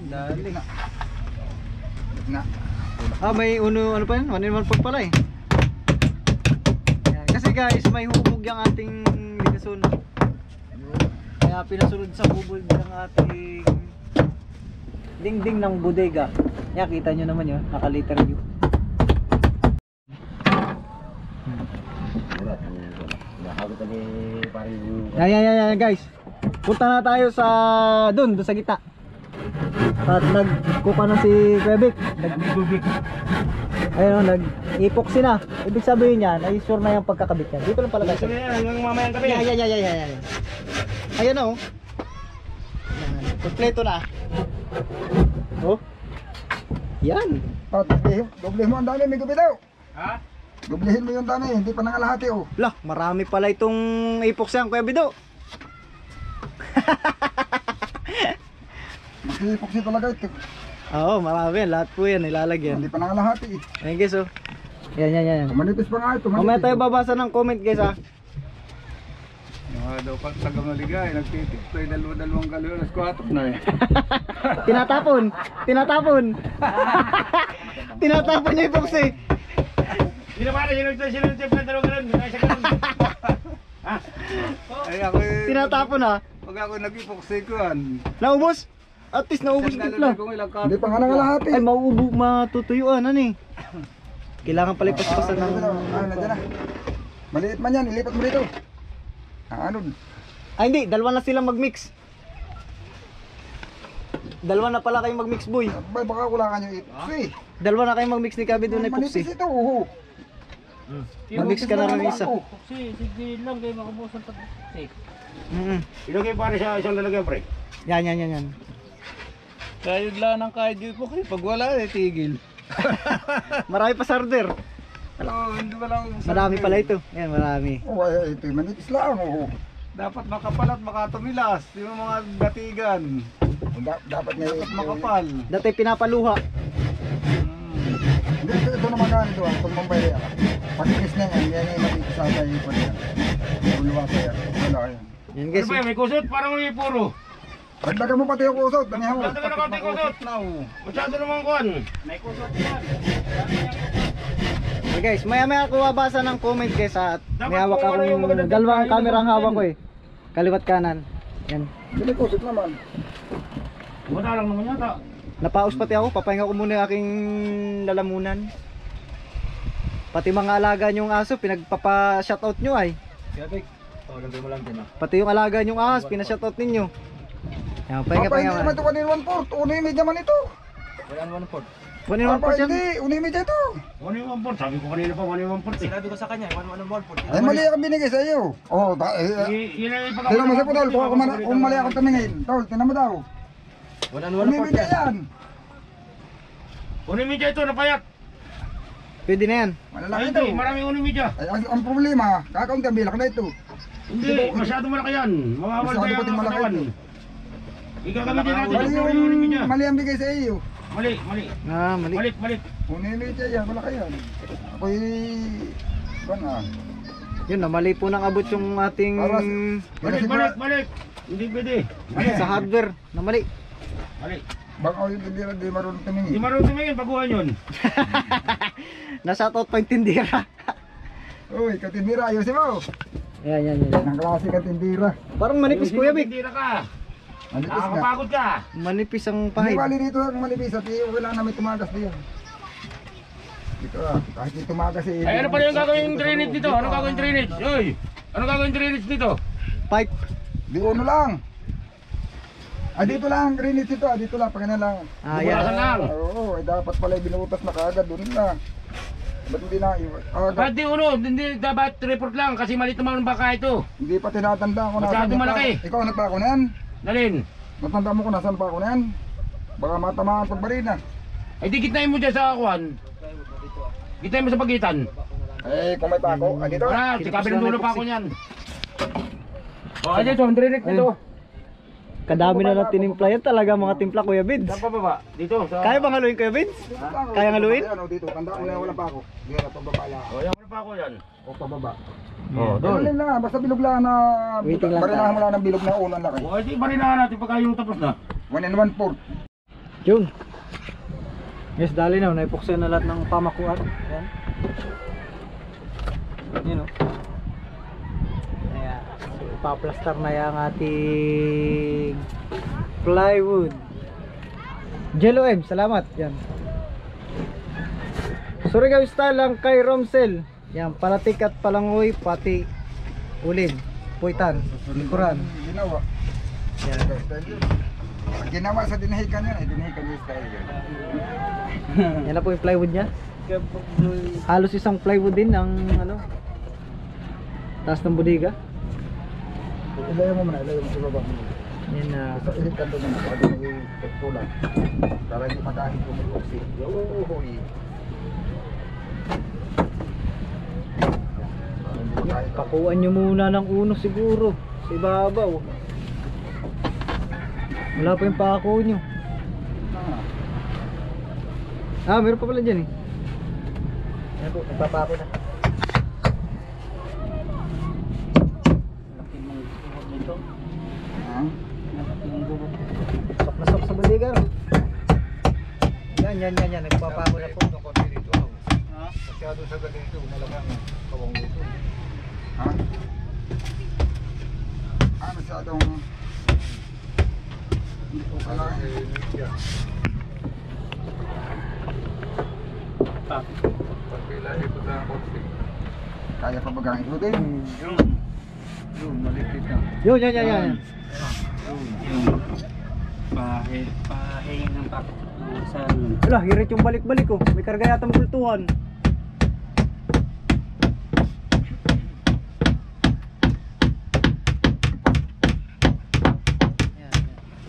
Dali. Na. Ah, may ano pa yun? 1 in 1 pala eh. Yan. Kasi guys, may hubog yung ating ligason. Kaya pinasunod sa hubog yung ating dingding ng bodega. Yan, kita nyo naman yun, naka-liter view. Yan guys. Punta na tayo sa doon sa gitna. At nagkuka na si Kwebik. Ayun, nag-epoxy na. Ibig sabihin niyan, ay sure na yung pagkakabit niya. Dito lang pala guys. Hanggang mamayang gabi. Yan. Ayan na oh. Yan, kompleto na. Oh. Yan. Doblehin mo ang dami, may gabi daw. Ha? Doblehin mo yung dami, hindi pa nangalahati oh. Lah, marami pala itong epoxy ang Kuya Bido. Mag-epoxy talaga ito. Oo, marami yan. Lahat po yan nilalagyan. Hindi pa nangalahati eh. Ayan guys oh. Yan. Manipis pa nga ito. Mamaya tayo babasa ng comment guys ha. Daw pag tagang maligay, nagtitiploy dalawang galo, alas 4 na eh. Tinatapon yung epoxy. Hindi na pala, sinunod na dalawang galo, nasa galo. Ay ako Tinatapon ha. pag ako nag-epoxy kuhan. Naubos? At least naubos Sandalo tipla. na kung ilang kapo. Hindi pa nga nangalahati. Ay, matutuyuan ano eh. Kailangan pala ipaspasan ng... Nandiyan na. Maliit man yan, ilipat mo dito. Ano? Ay hindi, dalawa na silang mag-mix. Dalawa na pala kayong mag-mix boy. Abay, baka kulangan yung epoxy. Dalawa na kayong mag-mix ni Kabi doon epoxy. Manipis ito oh. Mag-mix ka na rin isa. Sige lang kayo makabusan pag epoxy. Ilagay pare sa isang lalagyan pre. Yan. Kahit lang ng kahit yung epoxy, pag wala eh tigil. Marami pa sarder. Hindi ba lang Marami pala ito. Yan, marami. Oh, ay, ito manipis lang oh. dapat makapal at makatumilas, yung mga gatigan. Dapat nga Dapat makapal. Dati pinapaluha. Hindi, ito naman ganito ah. Itong Bombay ah. Pag-inis na yan yung manipis sa tayo pa yan. Uluwa pa yan. Wala yan. Yan guys. Ano ba yan? May kusot? Parang may puro. Dagdagan mo pati yung kusot. Damihan mo. Dagdagan na konti kusot. Masyado naman kuhan. May kusot yan. Hey guys, maya ako babasa ng comment guys at Dapat may hawak kung ano yung akong magandang dalawang design, camera ang hawak natin. ko eh. Kaliwat kanan. Yan. Hindi kusot naman. Wala lang naman yata. Napaus pati ako, papahinga ko muna yung aking lalamunan. Pati mga alaga nyong aso, pinagpapa-shoutout nyo ay. Lagay mo lang din ah. Pati yung alaga nyong ahas, pina-shoutout ninyo. Yan, pahinga. Papa, hindi naman ito 1 in 1/4. Una yung media man ito. Wala naman po. Kunin mo po Papa, siya. hindi. Una yung media ito. 1 in 1/4. Sabi ko kanina pa 1 in 1/4 eh. Sinabi ko sa kanya, 1 Ay, mali ang binigay sa iyo. Oh, Yun ay tinan mo sa putol. Kung mali ako tumingin. Tol, tinan mo daw. 1 and Una yung media yan. Unimidya ito, napayat. Pwede na yan. Malalaki Ay, ito. hindi, maraming unimidya. Ay, ang problema, kakaunti ang bilak na ito. Hindi, masyado malaki yan. Mawawal Masyado pa yan pating ang malaki katawan. ito. Igagamitin natin Mali yung unimidya. yung mali ang bigay sa iyo. Mali. Mali. Balik. Una yung media yan, malaki yan. Ako'y... Ban ah. Yun na, mali po nang abot yung ating Balik. Hindi pwede. sa hardware na mali. Mali. Baka yung tindira di marunong Hindi tumingin. marunong tumingin, baguhan yun. Na-shoutout pa yung tindira. Uy, katindira, ayusin mo. Yan. Ang klase katindira. Parang manipis kuya Bik. Tira ka. Manipis nga. Nakakapagod ka. Manipis ang Hindi pahid. bali dito ang manipis at wala na may tumagas diyan. Dito ah, kahit may tumagas eh. Ay, ano pala yung gagawin drainage dito? Ano gagawin drainage? Uy! Ano gagawin drainage dito? Pipe. Di uno lang. Ah, dito lang, greenage ito ah, dito lang, pagkana lang. Ah, Buburasan yan. lang. Oo, dapat pala binubutas na kaagad, doon na. Ba't hindi na, Ba't di hindi dapat report lang kasi maliit naman ang baka ito. hindi pa tinatanda ko Masyado yung malaki. pako. Ikaw nagpako na yan? Nalin? Matanda mo kung nasaan pa ako na yan? Baka matamaan pagbarina. Ay di gitnain mo dyan sa akuan. Gitnain mo sa pagitan. Eh, kung may pako, ah, dito. Wala, si kabilang dulo pa ako niyan. O, dito, ang drainage dito. Kadami na lang tinimpla yan talaga mga timpla Kuya Vince. Saan pa baba? Dito, sa... Kaya bang haluin Kuya Vince? Kaya nga haluin? Ano, dito, tanda ko na yan, walang pako. Dito, pababa lang. O, yan pa ako yan. O, pababa. O, Doon na, basta bilog lang na, Waiting lang barinahan tayo. mo lang ng bilog na unang laki. O, di barinahan natin pagka yung tapos na. 1 and 1/4. Yun. Yes, dali na. Naipuksan na lahat ng pamakuan. Ayan. Yun o. Ayan. So, ipaplastar na yung ating plywood. Jello M, salamat. Yan. Surigao style lang kay Romsel. Yan, palatik at palangoy, pati uling, puitan, likuran. Ginawa. Yan. Style yun. Pag ginawa sa dinahikan yun, ay dinahikan yung style yun. Yan na po yung plywood niya. Halos isang plywood din ang ano, taas ng bodega. Ilayo mo muna, ilayo mo sa baba. Yan na. Sa ilit kanto mo na, baka di nag-pulang. Para hindi makahit yung mag-oxy. Yohoy. Pakuan nyo muna ng uno siguro sa ibabaw. Wala pa yung pako nyo. Ah, meron pa pala dyan eh. Yan po, nagpapako na. Sok na sok sa bodega. Yan, nagpapako na po. Masyado sa ganito, malagang kawang dito. Ha? Masyadong hindi ko kailangan. Kaya pa bagang ikutin? Yun, malipit na. Yun, yan. Pahe ng pak. Wala, hirit yung balik-balik ko. May karga yata magultuhan.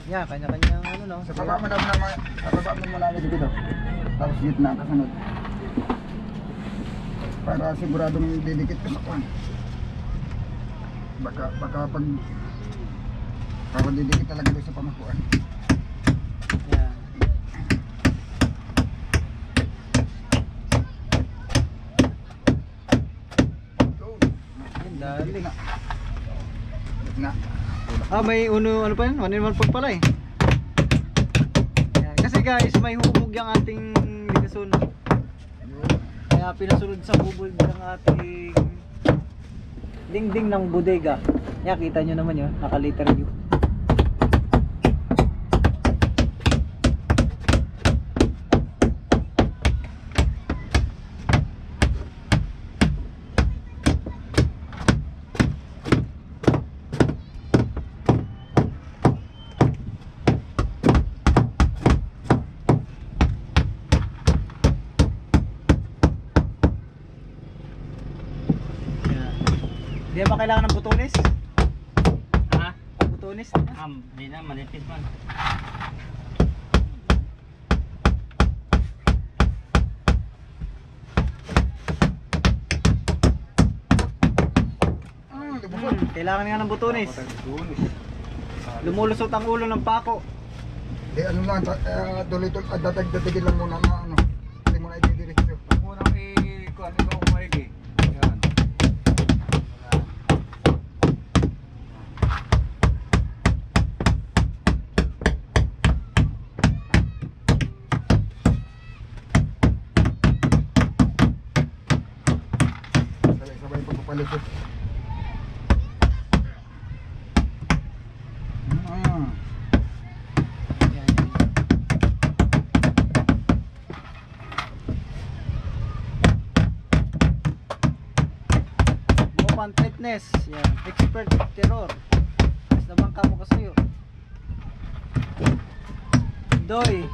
Yan, kanya-kanya ano no. Sa baba mo naman, sa baba mo muna dito. Tapos gitna kasunod. Para siguradong didikit ko sa kwan. Baka pag didikit talaga doon sa pamakuan. Yan. Yan, dali. Gitna. Ah, may ano pa yun? 1 in 1 pala eh. Yan. Kasi guys, may hubog yung ating ligason. Kaya pinasunod sa hubog yung ating dingding ng bodega. Yan, kita nyo naman yun. Naka-liter view. Di ba kailangan ng butones? Ha? Butones? Di na, manipis man. Kailangan nga ng butones. Lumulusot ang ulo ng pako. Ano lang, tuloy-tuloy, dadag-dadigin lang muna na ano. Hindi mo na ididiretso. Munang i-kuhan ikaw kumaigi. Yan. Sabay-sabay pagpapalusot. Movement fitness. Yan. Expert terror. Mas nabangka mo kasi yun. Doy.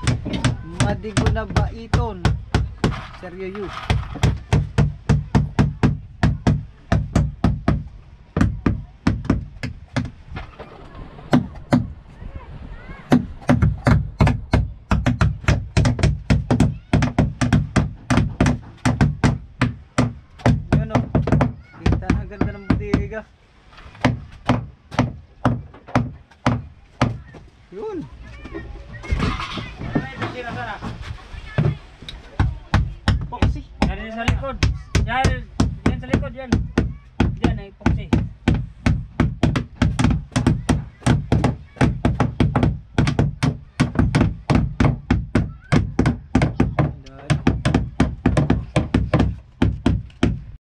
Madigo na baiton. Seryo you. Yun o. Kita na ganda ng bodega. Yun. Boxy. Dari sa likod.